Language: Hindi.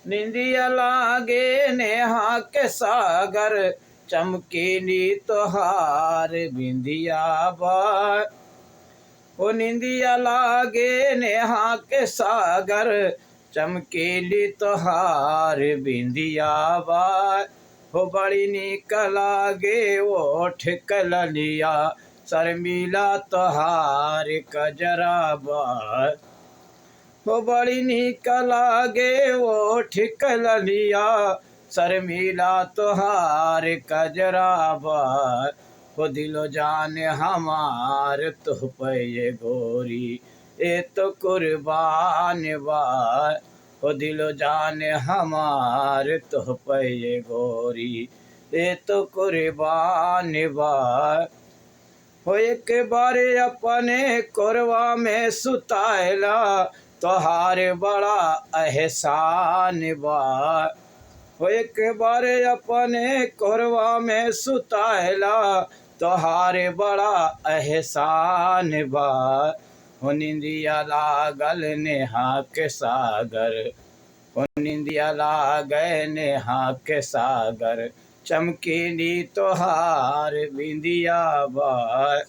निंदिया लागे नेहा के सागर, चमकीली तोहार बिंदिया बाय। ओ निंदिया लागे नेहा के सागर, चमकीली तोहार बिंदिया बाय। हो बड़ी निक लागे ओठ कललिया, शर्मिला तोहार कजरा बाय। हो बड़ी निक लागे ओठ कललिया, शर्मिला तोहार कजरा बाय। हो दिलो जान हमार तुह पे ये गोरी, ए तो कुर्बान बाय। हो दिलो जान हमार तुह पे ये गोरी, ए तो कुर्बान बाय। हो एक बार अपने कोरवा में सुतायला, तोहार बड़ा एहसान बा। हो एक बार अपने कोरवा में सुतायला, तोहार बड़ा एहसान बा। हो निंदिया लागल नेहा के सागर, हो निंदिया लागे नेहा के सागर, चमकीली तोहार बिंदिया बा।